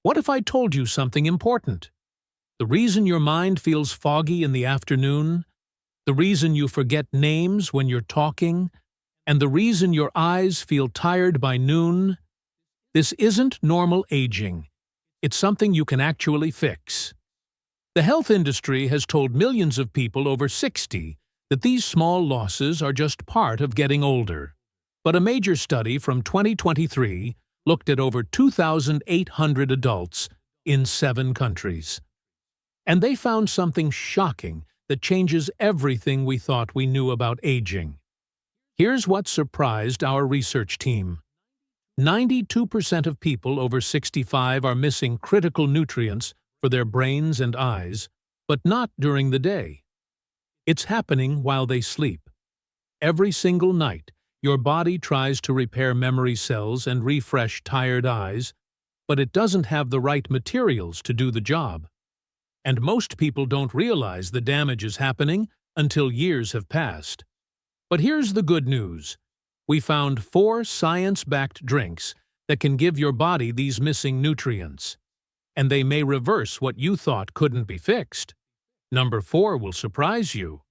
What if I told you something important? The reason your mind feels foggy in the afternoon, the reason you forget names when you're talking, and the reason your eyes feel tired by noon, this isn't normal aging. It's something you can actually fix. The health industry has told millions of people over 60 that these small losses are just part of getting older. But a major study from 2023 looked at over 2,800 adults in 7 countries. And they found something shocking that changes everything we thought we knew about aging. Here's what surprised our research team. 92% of people over 65 are missing critical nutrients for their brains and eyes, but not during the day. It's happening while they sleep. Every single night, your body tries to repair memory cells and refresh tired eyes, but it doesn't have the right materials to do the job. And most people don't realize the damage is happening until years have passed. But here's the good news. We found 4 science-backed drinks that can give your body these missing nutrients. And they may reverse what you thought couldn't be fixed. Number 4 will surprise you.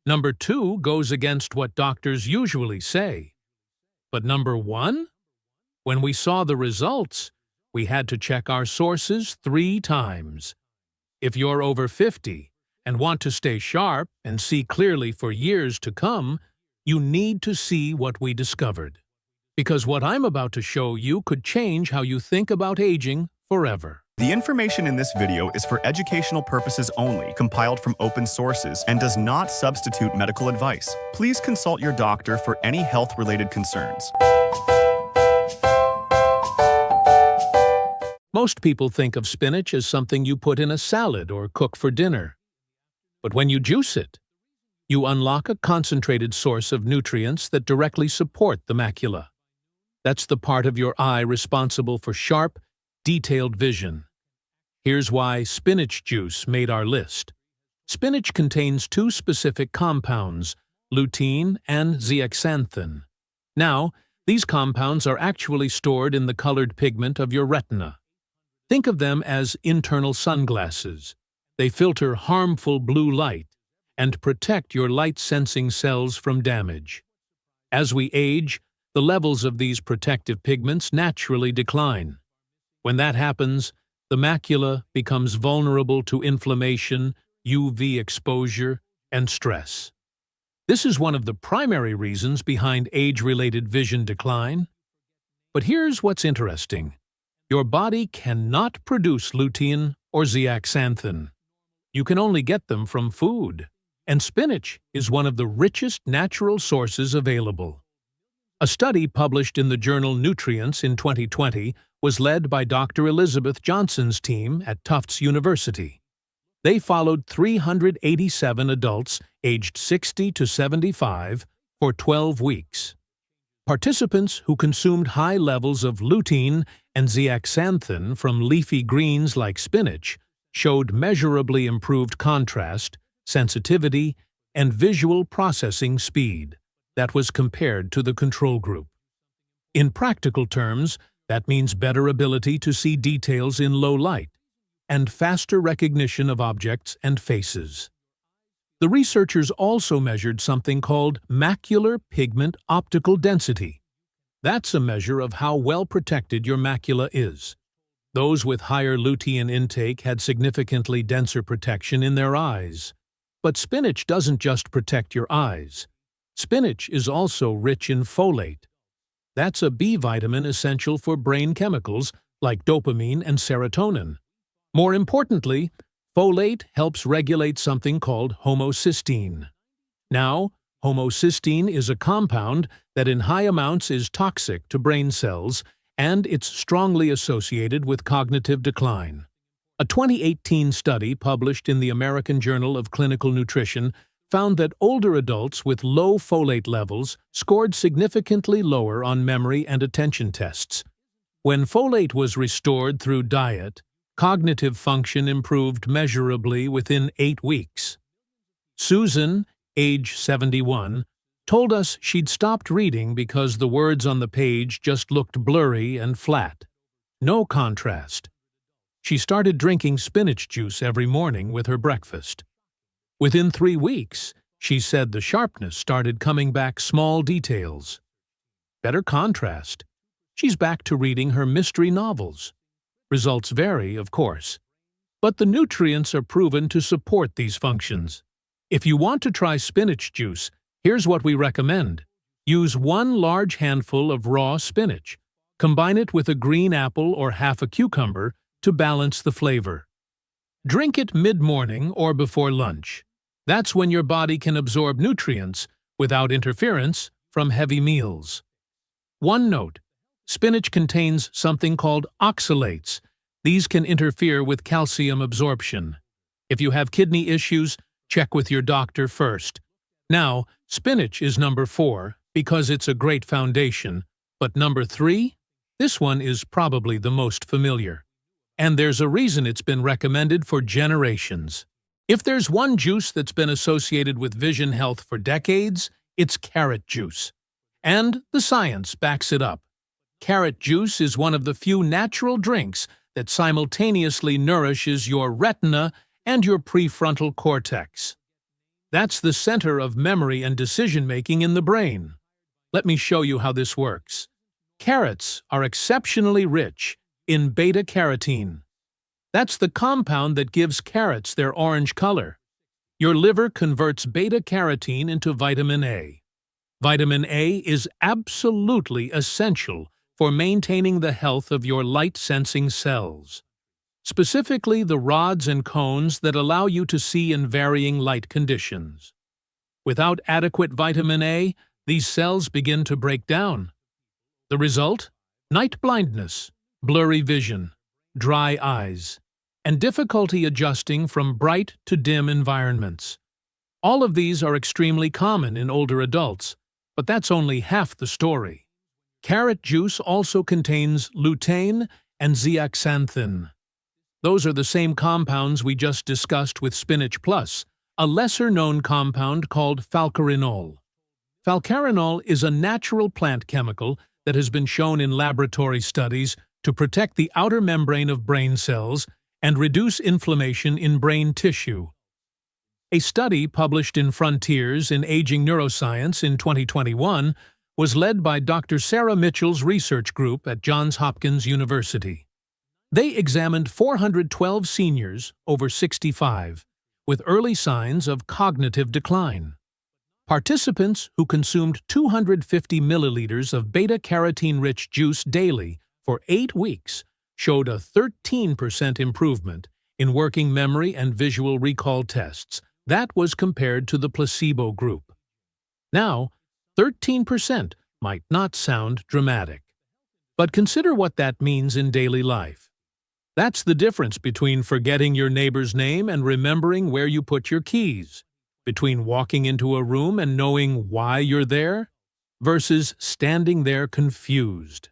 Number 2 goes against what doctors usually say. But number 1? When we saw the results, we had to check our sources 3 times. If you're over 50 and want to stay sharp and see clearly for years to come, you need to see what we discovered. Because what I'm about to show you could change how you think about aging forever. The information in this video is for educational purposes only, compiled from open sources, and does not substitute medical advice. Please consult your doctor for any health-related concerns. Most people think of spinach as something you put in a salad or cook for dinner. But when you juice it, you unlock a concentrated source of nutrients that directly support the macula. That's the part of your eye responsible for sharp, detailed vision. Here's why spinach juice made our list. Spinach contains 2 specific compounds, lutein and zeaxanthin. Now, these compounds are actually stored in the colored pigment of your retina. Think of them as internal sunglasses. They filter harmful blue light and protect your light-sensing cells from damage. As we age, the levels of these protective pigments naturally decline. When that happens, the macula becomes vulnerable to inflammation, UV exposure, and stress. This is one of the primary reasons behind age-related vision decline. But here's what's interesting. Your body cannot produce lutein or zeaxanthin. You can only get them from food. And spinach is one of the richest natural sources available. A study published in the journal Nutrients in 2020 was led by Dr. Elizabeth Johnson's team at Tufts University. They followed 387 adults aged 60 to 75 for 12 weeks. Participants who consumed high levels of lutein and zeaxanthin from leafy greens like spinach showed measurably improved contrast, sensitivity, and visual processing speed that was compared to the control group. In practical terms, that means better ability to see details in low light and faster recognition of objects and faces. The researchers also measured something called macular pigment optical density. That's a measure of how well protected your macula is. Those with higher lutein intake had significantly denser protection in their eyes. But spinach doesn't just protect your eyes. Spinach is also rich in folate. That's a B vitamin essential for brain chemicals like dopamine and serotonin. More importantly, folate helps regulate something called homocysteine. Now, homocysteine is a compound that in high amounts is toxic to brain cells, and it's strongly associated with cognitive decline. A 2018 study published in the American Journal of Clinical Nutrition found that older adults with low folate levels scored significantly lower on memory and attention tests. When folate was restored through diet, cognitive function improved measurably within 8 weeks. Susan, age 71, told us she'd stopped reading because the words on the page just looked blurry and flat. No contrast. She started drinking spinach juice every morning with her breakfast. Within 3 weeks, she said the sharpness started coming back, small details. Better contrast. She's back to reading her mystery novels. Results vary, of course, but the nutrients are proven to support these functions. If you want to try spinach juice, here's what we recommend. Use 1 large handful of raw spinach. Combine it with a green apple or half a cucumber to balance the flavor. Drink it mid-morning or before lunch. That's when your body can absorb nutrients without interference from heavy meals. One note: spinach contains something called oxalates. These can interfere with calcium absorption. If you have kidney issues, check with your doctor first. Now, spinach is number 4 because it's a great foundation, but number 3? This one is probably the most familiar. And there's a reason it's been recommended for generations. If there's one juice that's been associated with vision health for decades, it's carrot juice. And the science backs it up. Carrot juice is one of the few natural drinks that simultaneously nourishes your retina and your prefrontal cortex. That's the center of memory and decision-making in the brain. Let me show you how this works. Carrots are exceptionally rich in beta-carotene. That's the compound that gives carrots their orange color. Your liver converts beta-carotene into vitamin A. Vitamin A is absolutely essential for maintaining the health of your light-sensing cells, specifically the rods and cones that allow you to see in varying light conditions. Without adequate vitamin A, these cells begin to break down. The result? Night blindness, blurry vision, dry eyes, and difficulty adjusting from bright to dim environments. All of these are extremely common in older adults, but that's only half the story. Carrot juice also contains lutein and zeaxanthin. Those are the same compounds we just discussed with spinach plus, a lesser-known compound called falcarinol. Falcarinol is a natural plant chemical that has been shown in laboratory studies to protect the outer membrane of brain cells and reduce inflammation in brain tissue. A study published in Frontiers in Aging Neuroscience in 2021 was led by Dr. Sarah Mitchell's research group at Johns Hopkins University. They examined 412 seniors over 65 with early signs of cognitive decline. Participants who consumed 250 milliliters of beta-carotene-rich juice daily for 8 weeks showed a 13% improvement in working memory and visual recall tests. That was compared to the placebo group. Now, 13% might not sound dramatic, but consider what that means in daily life. That's the difference between forgetting your neighbor's name and remembering where you put your keys, between walking into a room and knowing why you're there, versus standing there confused.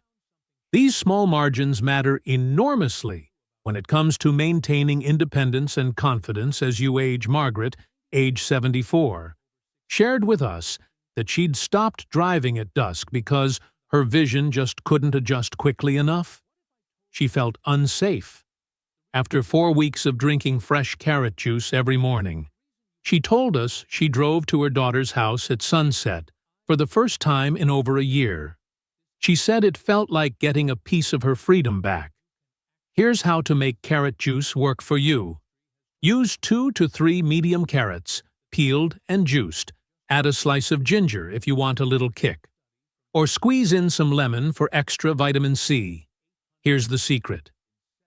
These small margins matter enormously when it comes to maintaining independence and confidence as you age. Margaret, age 74, shared with us that she'd stopped driving at dusk because her vision just couldn't adjust quickly enough. She felt unsafe. After 4 weeks of drinking fresh carrot juice every morning, she told us she drove to her daughter's house at sunset for the first time in over a year. She said it felt like getting a piece of her freedom back. Here's how to make carrot juice work for you. Use 2 to 3 medium carrots, peeled and juiced. Add a slice of ginger if you want a little kick. Or squeeze in some lemon for extra vitamin C. Here's the secret.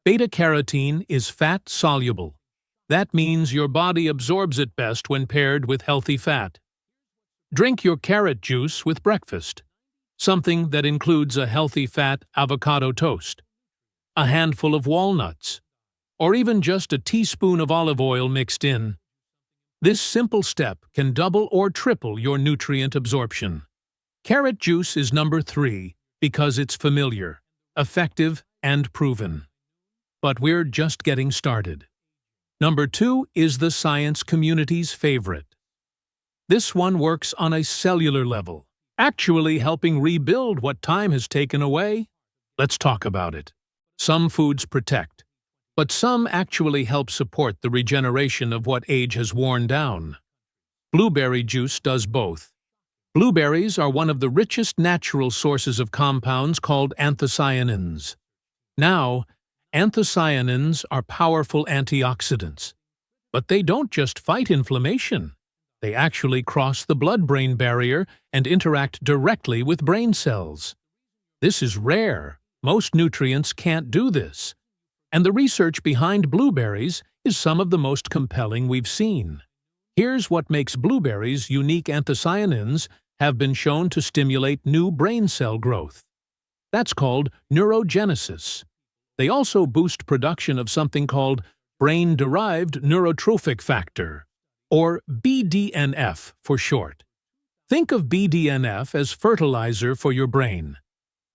Beta-carotene is fat-soluble. That means your body absorbs it best when paired with healthy fat. Drink your carrot juice with breakfast, something that includes a healthy fat avocado toast, a handful of walnuts, or even just a teaspoon of olive oil mixed in. This simple step can double or triple your nutrient absorption. Carrot juice is number 3 because it's familiar, effective, and proven. But we're just getting started. Number 2 is the science community's favorite. This one works on a cellular level, actually helping rebuild what time has taken away. Let's talk about it. Some foods protect. But some actually help support the regeneration of what age has worn down. Blueberry juice does both. Blueberries are one of the richest natural sources of compounds called anthocyanins. Now, anthocyanins are powerful antioxidants. But they don't just fight inflammation. They actually cross the blood-brain barrier and interact directly with brain cells. This is rare. Most nutrients can't do this. And the research behind blueberries is some of the most compelling we've seen. Here's what makes blueberries' unique anthocyanins have been shown to stimulate new brain cell growth. That's called neurogenesis. They also boost production of something called brain-derived neurotrophic factor, or BDNF for short. Think of BDNF as fertilizer for your brain.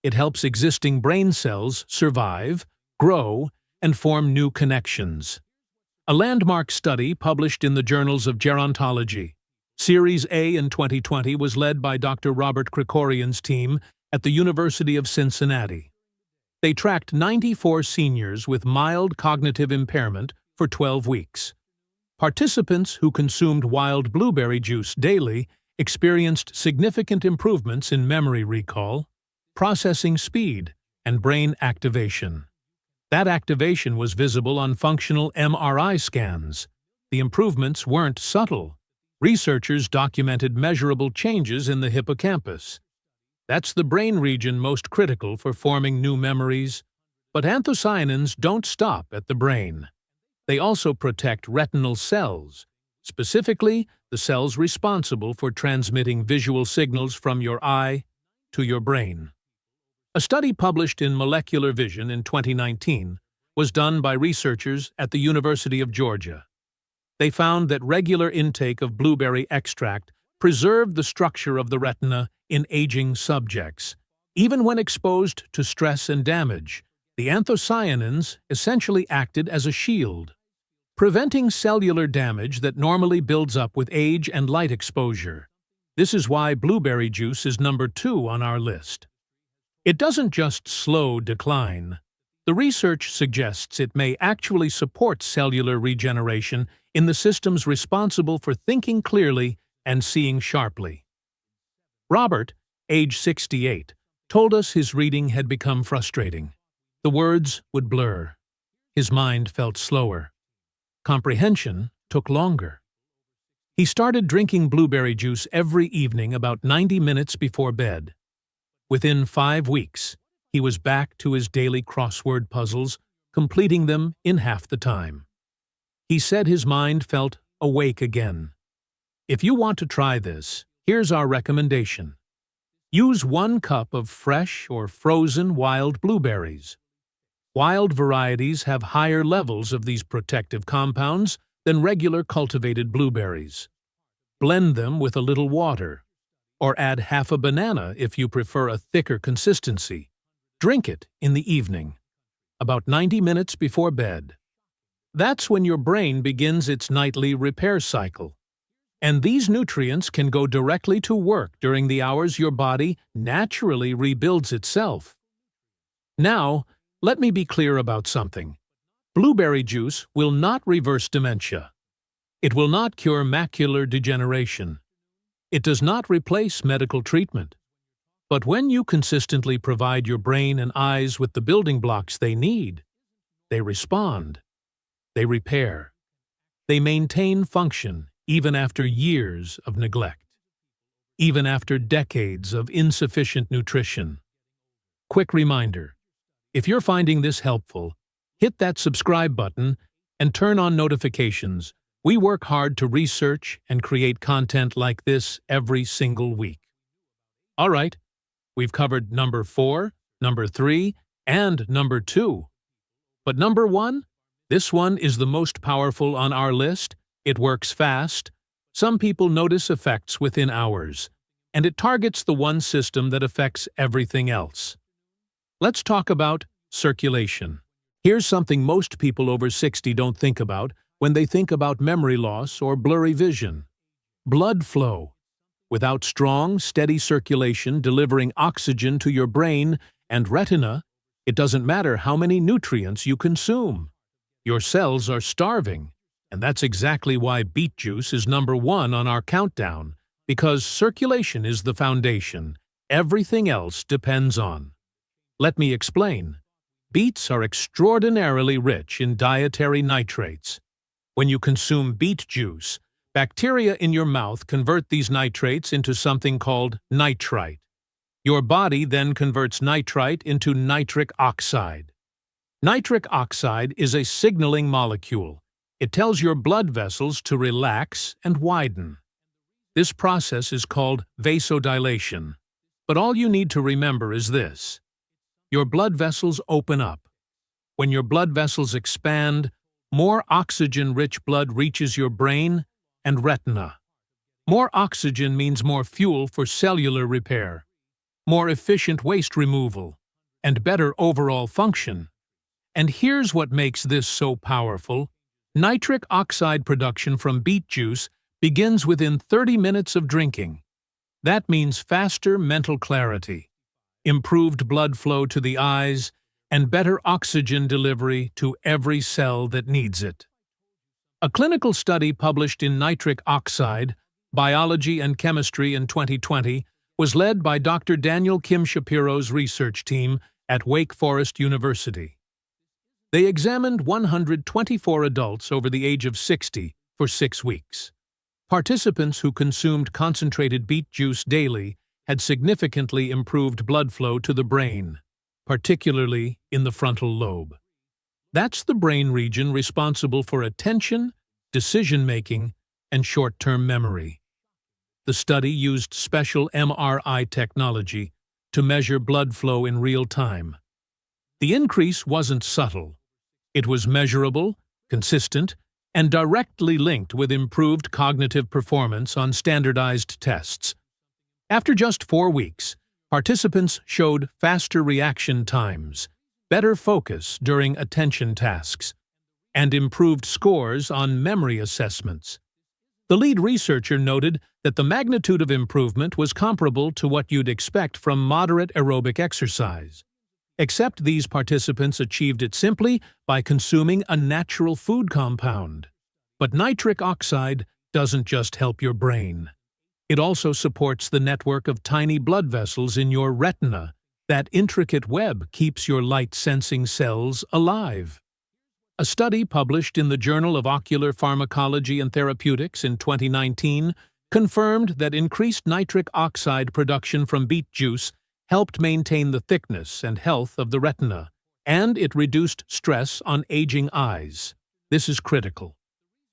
It helps existing brain cells survive, grow, and form new connections. A landmark study published in the Journals of Gerontology, Series A in 2020, was led by Dr. Robert Krikorian's team at the University of Cincinnati. They tracked 94 seniors with mild cognitive impairment for 12 weeks. Participants who consumed wild blueberry juice daily experienced significant improvements in memory recall, processing speed, and brain activation. That activation was visible on functional MRI scans. The improvements weren't subtle. Researchers documented measurable changes in the hippocampus. That's the brain region most critical for forming new memories. But anthocyanins don't stop at the brain. They also protect retinal cells, specifically the cells responsible for transmitting visual signals from your eye to your brain. A study published in Molecular Vision in 2019 was done by researchers at the University of Georgia. They found that regular intake of blueberry extract preserved the structure of the retina in aging subjects. Even when exposed to stress and damage, the anthocyanins essentially acted as a shield, preventing cellular damage that normally builds up with age and light exposure. This is why blueberry juice is number 2 on our list. It doesn't just slow decline. The research suggests it may actually support cellular regeneration in the systems responsible for thinking clearly and seeing sharply. Robert, age 68, told us his reading had become frustrating. The words would blur. His mind felt slower. Comprehension took longer. He started drinking blueberry juice every evening about 90 minutes before bed. Within 5 weeks, he was back to his daily crossword puzzles, completing them in half the time. He said his mind felt awake again. If you want to try this, here's our recommendation. Use 1 cup of fresh or frozen wild blueberries. Wild varieties have higher levels of these protective compounds than regular cultivated blueberries. Blend them with a little water, or add half a banana if you prefer a thicker consistency. Drink it in the evening, about 90 minutes before bed. That's when your brain begins its nightly repair cycle. And these nutrients can go directly to work during the hours your body naturally rebuilds itself. Now, let me be clear about something. Blueberry juice will not reverse dementia. It will not cure macular degeneration. It does not replace medical treatment. But when you consistently provide your brain and eyes with the building blocks they need, they respond. They repair. They maintain function even after years of neglect. Even after decades of insufficient nutrition. Quick reminder, if you're finding this helpful, hit that subscribe button and turn on notifications. We work hard to research and create content like this every single week. All right, we've covered number 4, number 3, and number 2. But number 1? This one is the most powerful on our list. It works fast. Some people notice effects within hours, and it targets the one system that affects everything else. Let's talk about circulation. Here's something most people over 60 don't think about when they think about memory loss or blurry vision. Blood flow. Without strong, steady circulation delivering oxygen to your brain and retina, it doesn't matter how many nutrients you consume. Your cells are starving, and that's exactly why beet juice is #1 on our countdown, because circulation is the foundation everything else depends on. Let me explain. Beets are extraordinarily rich in dietary nitrates. When you consume beet juice, bacteria in your mouth convert these nitrates into something called nitrite. Your body then converts nitrite into nitric oxide. Nitric oxide is a signaling molecule. It tells your blood vessels to relax and widen. This process is called vasodilation. But all you need to remember is this. Your blood vessels open up. When your blood vessels expand, more oxygen-rich blood reaches your brain and retina. More oxygen means more fuel for cellular repair, more efficient waste removal, and better overall function. And here's what makes this so powerful. Nitric oxide production from beet juice begins within 30 minutes of drinking. That means faster mental clarity, improved blood flow to the eyes, and better oxygen delivery to every cell that needs it. A clinical study published in Nitric Oxide, Biology and Chemistry in 2020 was led by Dr. Daniel Kim Shapiro's research team at Wake Forest University. They examined 124 adults over the age of 60 for 6 weeks. Participants who consumed concentrated beet juice daily had significantly improved blood flow to the brain, particularly in the frontal lobe. That's the brain region responsible for attention, decision-making, and short-term memory. The study used special MRI technology to measure blood flow in real time. The increase wasn't subtle. It was measurable, consistent, and directly linked with improved cognitive performance on standardized tests. After just 4 weeks, participants showed faster reaction times, better focus during attention tasks, and improved scores on memory assessments. The lead researcher noted that the magnitude of improvement was comparable to what you'd expect from moderate aerobic exercise. Except these participants achieved it simply by consuming a natural food compound. But nitric oxide doesn't just help your brain. It also supports the network of tiny blood vessels in your retina. That intricate web keeps your light-sensing cells alive. A study published in the Journal of Ocular Pharmacology and Therapeutics in 2019 confirmed that increased nitric oxide production from beet juice helped maintain the thickness and health of the retina, and it reduced stress on aging eyes. This is critical.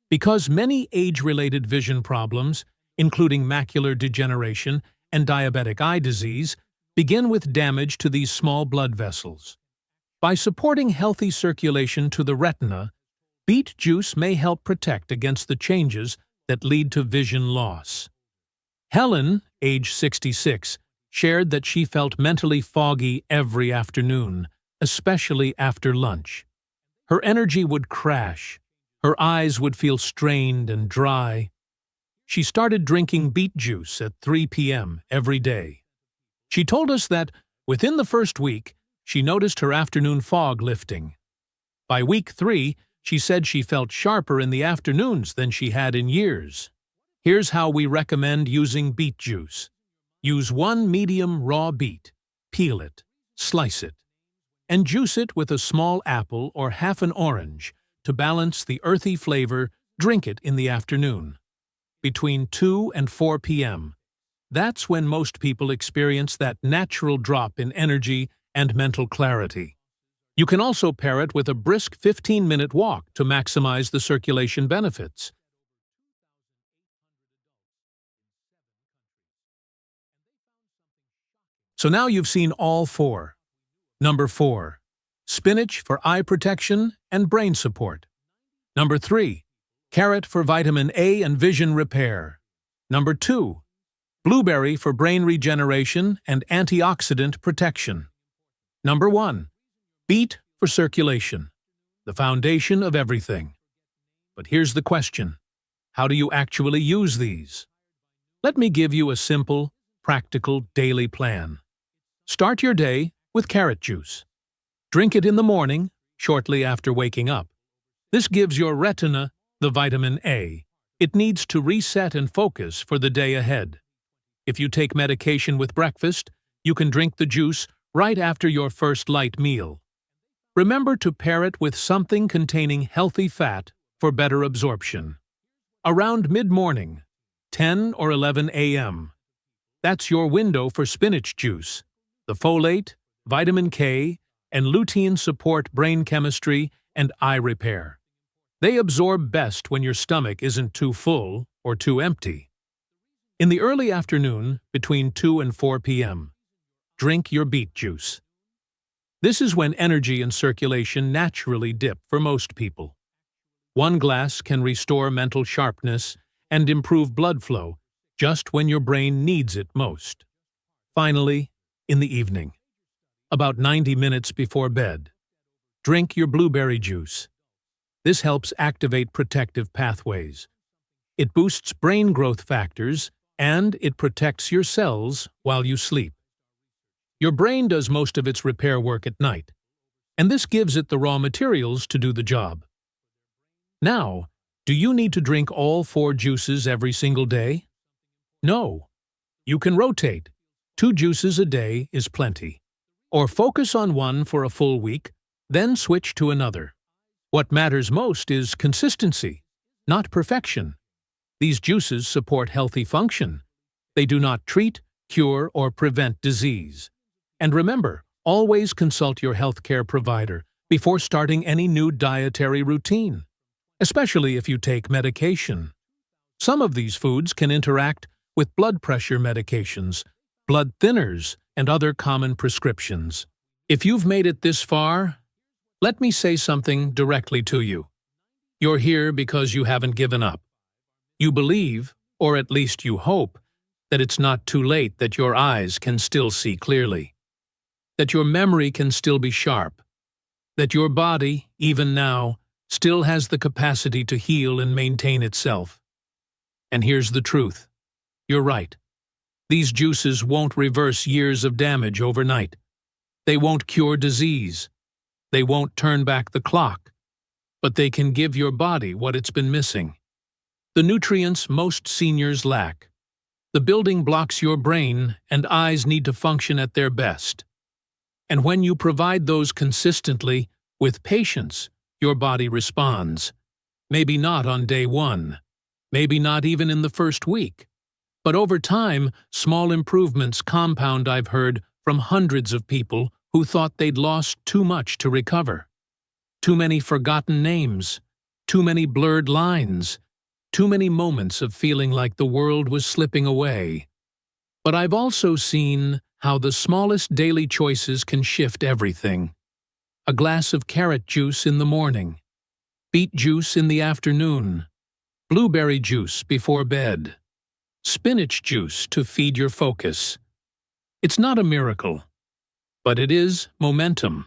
Because many age-related vision problems, including macular degeneration and diabetic eye disease, begin with damage to these small blood vessels. By supporting healthy circulation to the retina, beet juice may help protect against the changes that lead to vision loss. Helen, age 66, shared that she felt mentally foggy every afternoon, especially after lunch. Her energy would crash. Her eyes would feel strained and dry. She started drinking beet juice at 3 p.m. every day. She told us that, within the first week, she noticed her afternoon fog lifting. By week 3, she said she felt sharper in the afternoons than she had in years. Here's how we recommend using beet juice. Use 1 medium raw beet, peel it, slice it, and juice it with a small apple or half an orange to balance the earthy flavor. Drink it in the afternoon, between 2 and 4 p.m. That's when most people experience that natural drop in energy and mental clarity. You can also pair it with a brisk 15-minute walk to maximize the circulation benefits. So now you've seen all 4. Number 4, spinach for eye protection and brain support. Number 3, carrot for vitamin A and vision repair. Number 2, blueberry for brain regeneration and antioxidant protection. Number 1, beet for circulation, the foundation of everything. But here's the question: how do you actually use these? Let me give you a simple, practical daily plan. Start your day with carrot juice. Drink it in the morning, shortly after waking up. This gives your retina the vitamin A. It needs to reset and focus for the day ahead. If you take medication with breakfast, you can drink the juice right after your first light meal. Remember to pair it with something containing healthy fat for better absorption. Around mid-morning, 10 or 11 a.m. That's your window for spinach juice. The folate, vitamin K, and lutein support brain chemistry and eye repair. They absorb best when your stomach isn't too full or too empty. In the early afternoon, between 2 and 4 p.m., drink your beet juice. This is when energy and circulation naturally dip for most people. One glass can restore mental sharpness and improve blood flow just when your brain needs it most. Finally, in the evening, about 90 minutes before bed, drink your blueberry juice. This helps activate protective pathways. It boosts brain growth factors and it protects your cells while you sleep. Your brain does most of its repair work at night, and this gives it the raw materials to do the job. Now, do you need to drink all 4 juices every single day? No. You can rotate. 2 juices a day is plenty. Or focus on one for a full week, then switch to another. What matters most is consistency, not perfection. These juices support healthy function. They do not treat, cure, or prevent disease. And remember, always consult your healthcare provider before starting any new dietary routine, especially if you take medication. Some of these foods can interact with blood pressure medications, blood thinners, and other common prescriptions. If you've made it this far, let me say something directly to you. You're here because you haven't given up. You believe, or at least you hope, that it's not too late, that your eyes can still see clearly, that your memory can still be sharp, that your body, even now, still has the capacity to heal and maintain itself. And here's the truth. You're right. These juices won't reverse years of damage overnight. They won't cure disease. They won't turn back the clock. But they can give your body what it's been missing. The nutrients most seniors lack. The building blocks your brain and eyes need to function at their best. And when you provide those consistently, with patience, your body responds. Maybe not on day 1. Maybe not even in the first week. But over time, small improvements compound. I've heard from hundreds of people who thought they'd lost too much to recover. Too many forgotten names, too many blurred lines, too many moments of feeling like the world was slipping away. But I've also seen how the smallest daily choices can shift everything. A glass of carrot juice in the morning, beet juice in the afternoon, blueberry juice before bed, spinach juice to feed your focus. It's not a miracle, but it is momentum.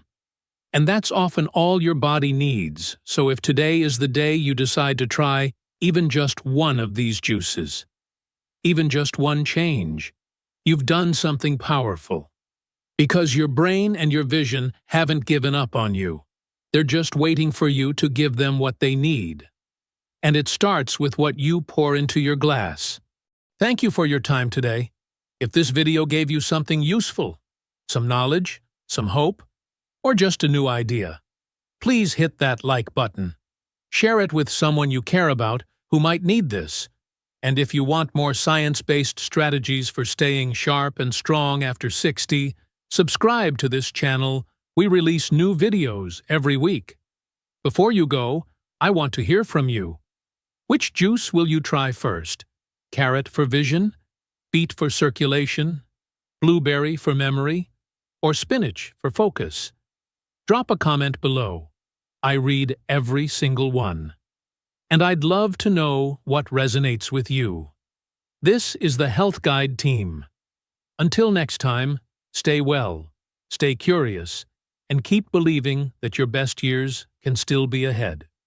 And that's often all your body needs. So if today is the day you decide to try even just one of these juices, even just one change, you've done something powerful. Because your brain and your vision haven't given up on you. They're just waiting for you to give them what they need. And it starts with what you pour into your glass. Thank you for your time today. If this video gave you something useful, some knowledge, some hope, or just a new idea, please hit that like button. Share it with someone you care about who might need this. And if you want more science-based strategies for staying sharp and strong after 60, subscribe to this channel. We release new videos every week. Before you go, I want to hear from you. Which juice will you try first? Carrot for vision? Beet for circulation? Blueberry for memory? Or spinach for focus? Drop a comment below. I read every single one. And I'd love to know what resonates with you. This is the Health Guide team. Until next time, stay well, stay curious, and keep believing that your best years can still be ahead.